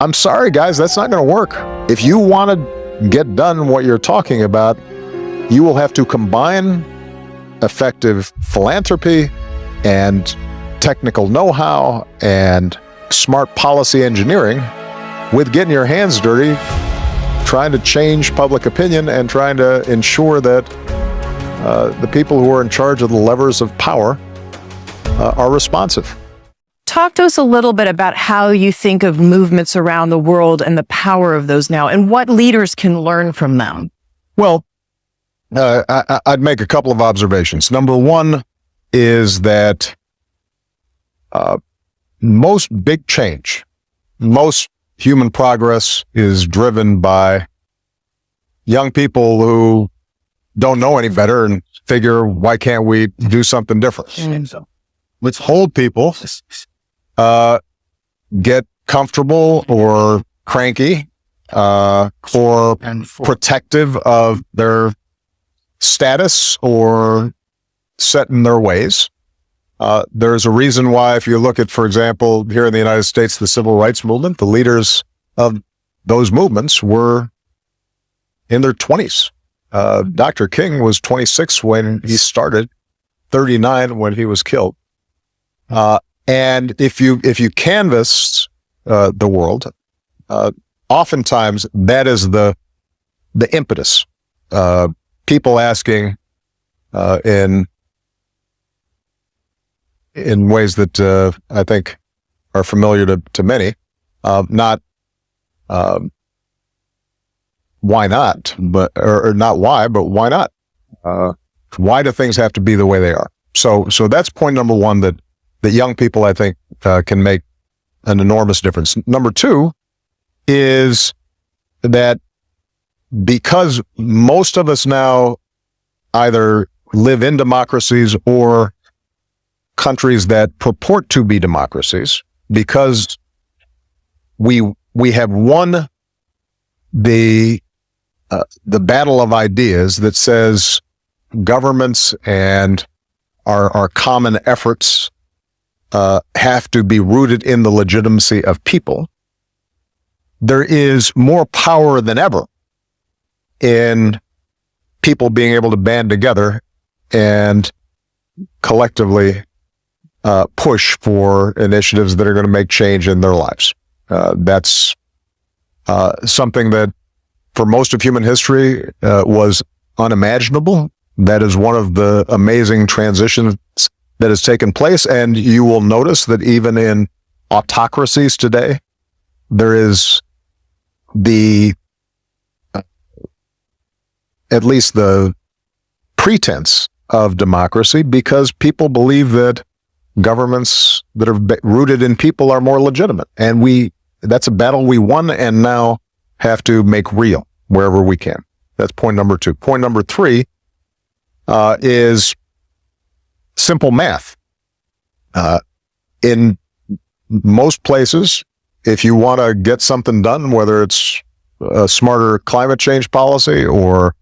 I'm sorry, guys, that's not going to work. If you want to get done what you're talking about, you will have to combine effective philanthropy and technical know-how and smart policy engineering with getting your hands dirty, trying to change public opinion and trying to ensure that the people who are in charge of the levers of power are responsive. Talk to us a little bit about how you think of movements around the world and the power of those now, and what leaders can learn from them. Well, I'd make a couple of observations. Number one is that most big change, most human progress is driven by young people who don't know any better and figure, why can't we do something different? So let's hold people, get comfortable or cranky, or protective of their status or set in their ways. There's a reason why, if you look at, for example, here in the United States, the civil rights movement, the leaders of those movements were in their 20s. Dr. King was 26 when he started, 39 when he was killed. And if you canvass the world, oftentimes that is the impetus. People asking in ways that I think are familiar to many, not why not, but or not why, but why not? Why do things have to be the way they are? So that's point number one, that young people, I think, can make an enormous difference. Number two is that because most of us now either live in democracies or countries that purport to be democracies, because we have won the battle of ideas that says governments and our common efforts have to be rooted in the legitimacy of people. There is more power than ever in people being able to band together and collectively push for initiatives that are going to make change in their lives. That's something that for most of human history was unimaginable. That is one of the amazing transitions that has taken place. And you will notice that even in autocracies today, there is at least the pretense of democracy, because people believe that governments that are rooted in people are more legitimate. And that's a battle we won and now have to make real wherever we can. That's point number two. Point number three is simple math. In most places, if you want to get something done, whether it's a smarter climate change policy or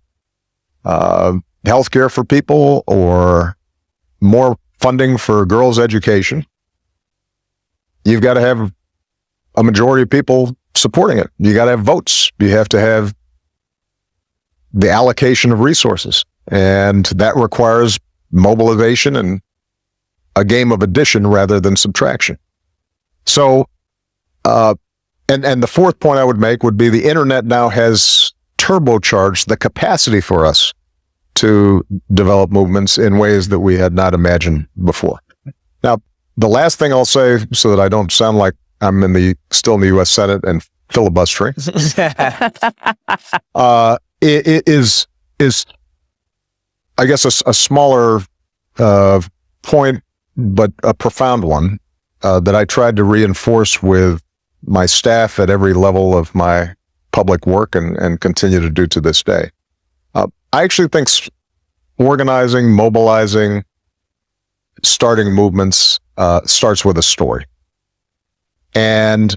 healthcare for people or more funding for girls' education, you've got to have a majority of people supporting it. You got to have votes. You have to have the allocation of resources. And that requires mobilization and a game of addition rather than subtraction. So, and the fourth point I would make would be the internet now has turbocharged the capacity for us to develop movements in ways that we had not imagined before. Now, the last thing I'll say, so that I don't sound like I'm still in the U.S. Senate and filibustering, it is I guess a smaller point, but a profound one that I tried to reinforce with my staff at every level of my public work and continue to do to this day. I actually think organizing, mobilizing, starting movements starts with a story. And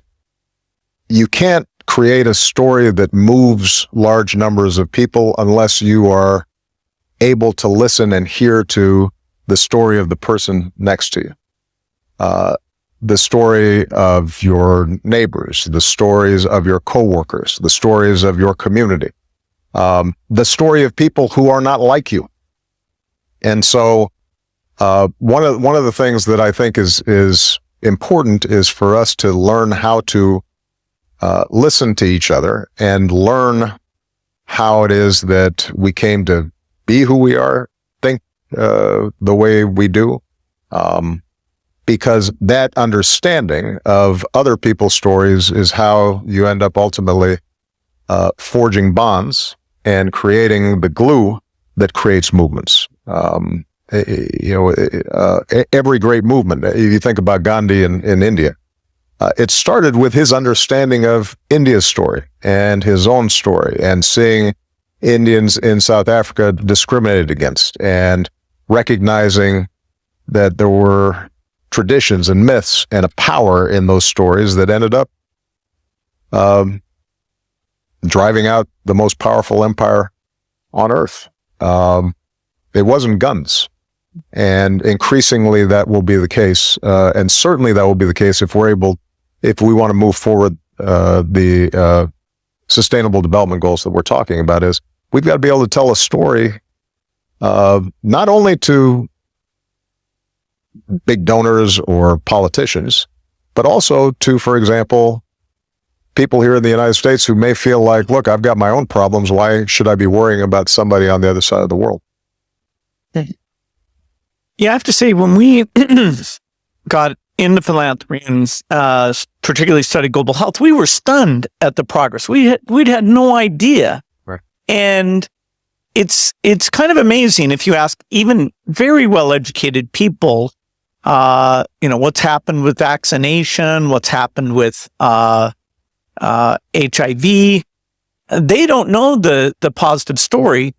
you can't create a story that moves large numbers of people unless you are able to listen and hear to the story of the person next to you. the story of your neighbors, the stories of your coworkers, the stories of your community, the story of people who are not like you. And so, one of the things that I think is important is for us to learn how to listen to each other and learn how it is that we came to be who we are, think the way we do, because that understanding of other people's stories is how you end up ultimately forging bonds and creating the glue that creates movements. Every great movement, if you think about Gandhi in India, it started with his understanding of India's story and his own story, and seeing Indians in South Africa discriminated against, and recognizing that there were traditions and myths and a power in those stories that ended up driving out the most powerful empire on earth. It wasn't guns. And increasingly that will be the case. And certainly that will be the case if we want to move forward, the sustainable development goals that we're talking about. Is we've got to be able to tell a story, not only to big donors or politicians, but also to, for example, people here in the United States who may feel like, look, I've got my own problems. Why should I be worrying about somebody on the other side of the world? Yeah, I have to say, when we got into philanthropy and particularly studied global health, we were stunned at the progress. We'd had no idea. Right. And it's kind of amazing if you ask even very well-educated people, what's happened with vaccination, what's happened with HIV. They don't know the positive story.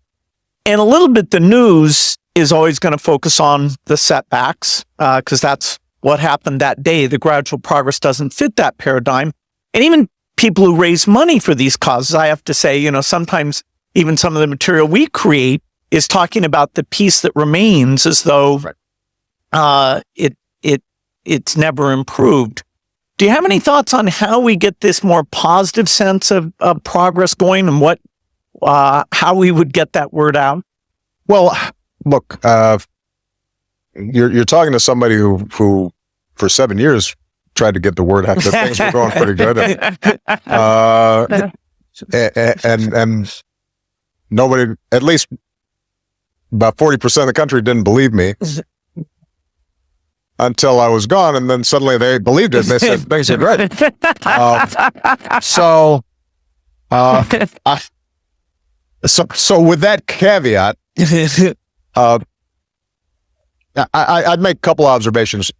And a little bit the news is always going to focus on the setbacks, because that's what happened that day. The gradual progress doesn't fit that paradigm. And even people who raise money for these causes, I have to say, sometimes even some of the material we create is talking about the piece that remains, as though it's never improved. Do you have any thoughts on how we get this more positive sense of progress going, and how we would get that word out? Well, look, you're talking to somebody who for 7 years tried to get the word out that things were going pretty good, and nobody, at least about 40% of the country, didn't believe me until I was gone, and then suddenly they believed it. And they said things are great. So with that caveat, I'd make a couple observations.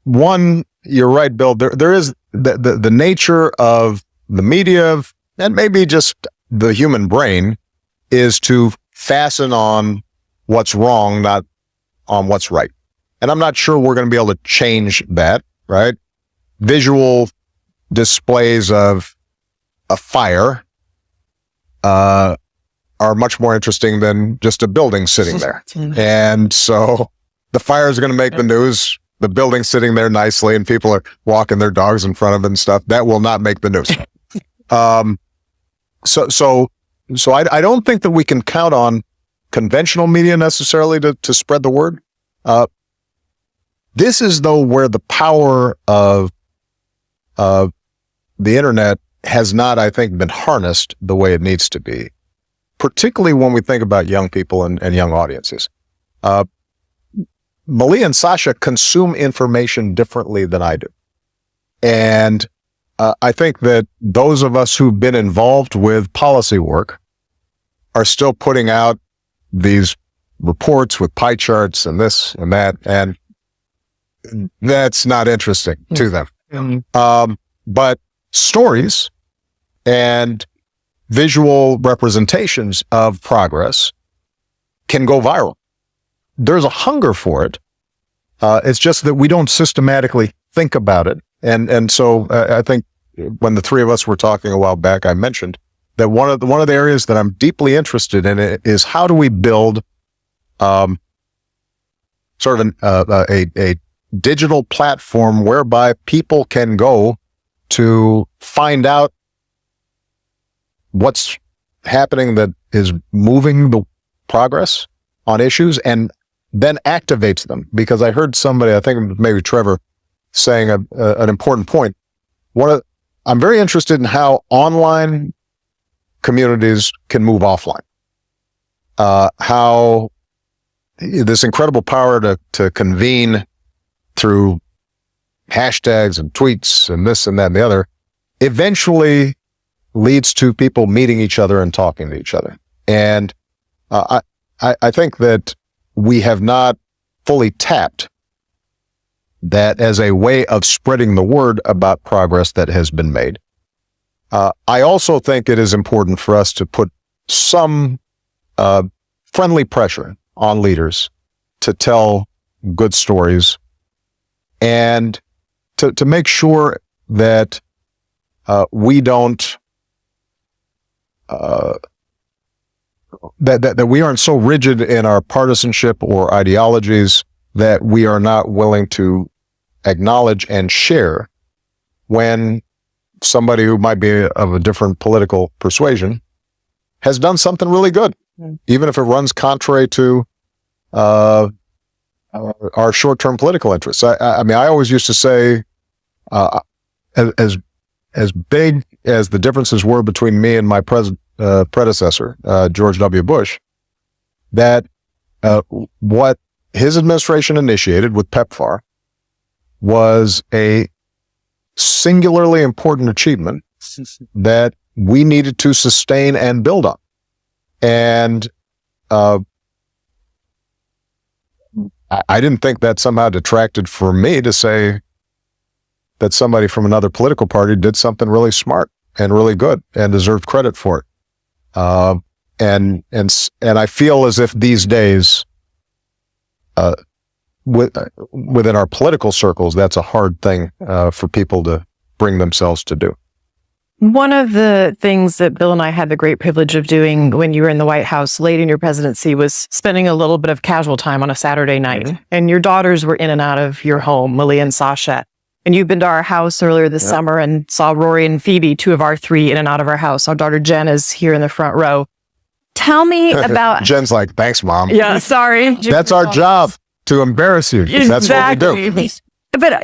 One, you're right, Bill. There is the nature of the media, and maybe just the human brain, is to fasten on what's wrong, not on what's right. And I'm not sure we're going to be able to change that, right? Visual displays of a fire are much more interesting than just a building sitting there. And so the fire is going to make the news. The building sitting there nicely and people are walking their dogs in front of it and stuff, that will not make the news. So I don't think that we can count on conventional media necessarily to spread the word. This is, though, where the power of the internet has not, I think, been harnessed the way it needs to be, particularly when we think about young people and young audiences. Malia and Sasha consume information differently than I do. And I think that those of us who've been involved with policy work are still putting out these reports with pie charts and this and that, and that's not interesting to them. But stories and visual representations of progress can go viral. There's a hunger for it. It's just that we don't systematically think about it. And so I think when the three of us were talking a while back, I mentioned that one of the areas that I'm deeply interested in is how do we build sort of a digital platform whereby people can go to find out what's happening that is moving the progress on issues and then activates them. Because I heard somebody, I think maybe Trevor, saying an important point. I'm very interested in how online communities can move offline. How this incredible power to convene through hashtags and tweets and this and that and the other eventually leads to people meeting each other and talking to each other. And I think that we have not fully tapped that as a way of spreading the word about progress that has been made. I also think it is important for us to put some friendly pressure on leaders to tell good stories and to make sure that we don't that we aren't so rigid in our partisanship or ideologies that we are not willing to acknowledge and share when somebody who might be of a different political persuasion has done something really good, even if it runs contrary to our short-term political interests. I mean, I always used to say, as big as the differences were between me and my predecessor, George W. Bush, that what his administration initiated with PEPFAR was a singularly important achievement that we needed to sustain and build on. And I didn't think that somehow detracted for me to say that somebody from another political party did something really smart and really good and deserved credit for it. And I feel as if these days, within our political circles, that's a hard thing for people to bring themselves to do. One of the things that Bill and I had the great privilege of doing when you were in the White House late in your presidency was spending a little bit of casual time on a Saturday night. Mm-hmm. And your daughters were in and out of your home, Malia and Sasha. And you've been to our house earlier this summer and saw Rory and Phoebe, two of our three, in and out of our house. Our daughter Jen is here in the front row. Tell me about... Jen's like, thanks, Mom. Yeah, sorry. That's our job, to embarrass you. Exactly. That's what we do. But,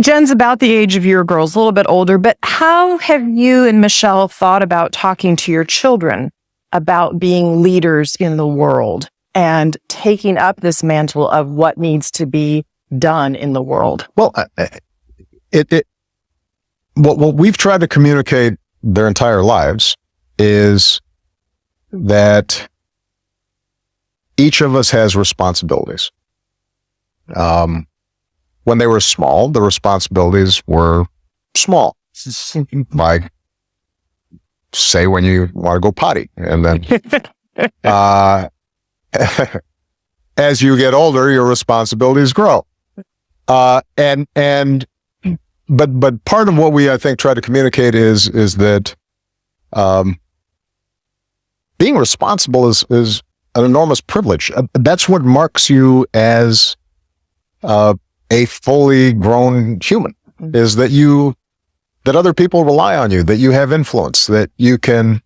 Jen's about the age of your girls, a little bit older, but how have you and Michelle thought about talking to your children about being leaders in the world and taking up this mantle of what needs to be done in the world? Well, what we've tried to communicate their entire lives is that each of us has responsibilities. When they were small, the responsibilities were small. Like, say when you want to go potty. And then as you get older, your responsibilities grow. But part of what we, I think, try to communicate is that being responsible is an enormous privilege. That's what marks you as a fully grown human, is that other people rely on you, that you have influence, that you can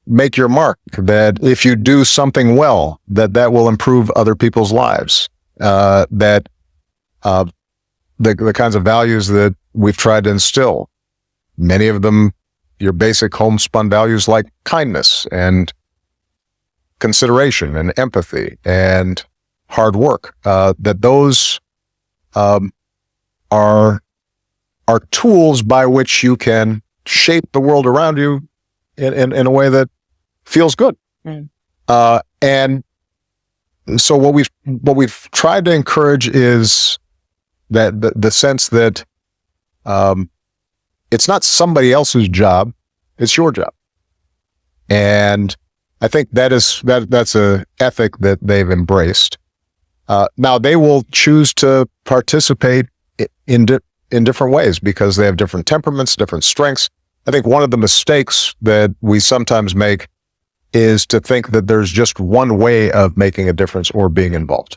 make your mark, that if you do something well, that will improve other people's lives, that the kinds of values that we've tried to instill, many of them your basic homespun values like kindness and consideration and empathy and hard work, that those are tools by which you can shape the world around you in a way that feels good. And so what we've tried to encourage is that the sense that it's not somebody else's job, it's your job. And I think that's a ethic that they've embraced. Now they will choose to participate in different ways because they have different temperaments, different strengths. I think one of the mistakes that we sometimes make is to think that there's just one way of making a difference or being involved.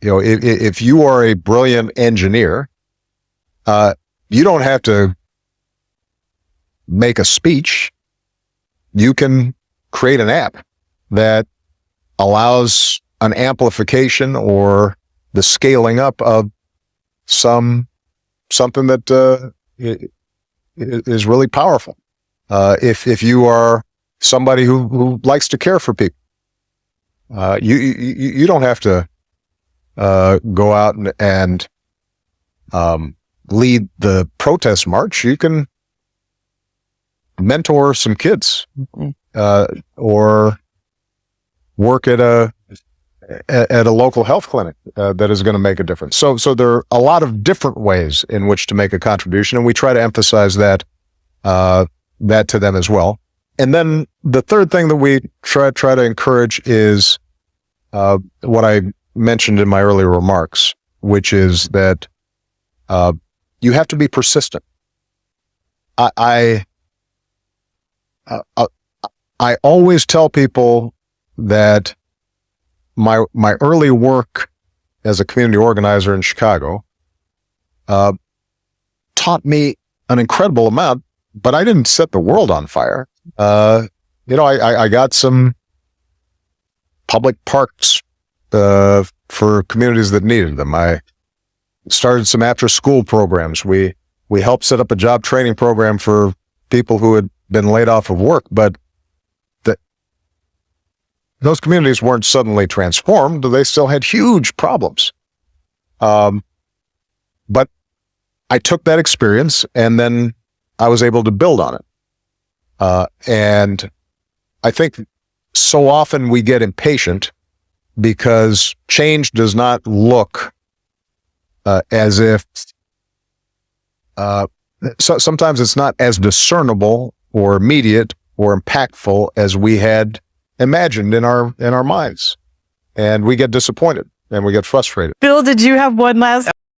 if you are a brilliant engineer, you don't have to make a speech. You can create an app that allows an amplification or the scaling up of something that is really powerful. If you are somebody who likes to care for people, you don't have to go out and lead the protest march. You can mentor some kids, or work at a local health clinic that is going to make a difference. So there are a lot of different ways in which to make a contribution, and we try to emphasize that to them as well. And then the third thing that we try to encourage is what I mentioned in my earlier remarks, which is that you have to be persistent. I always tell people that my early work as a community organizer in Chicago taught me an incredible amount, but I didn't set the world on fire. I got some public parks for communities that needed them. I started some after-school programs. We helped set up a job training program for people who had been laid off of work, but those communities weren't suddenly transformed. They still had huge problems. But I took that experience and then I was able to build on it. And I think so often we get impatient because change does not look as if, sometimes it's not as discernible or immediate or impactful as we had imagined in our minds, and we get disappointed and we get frustrated. Bill, did you have one last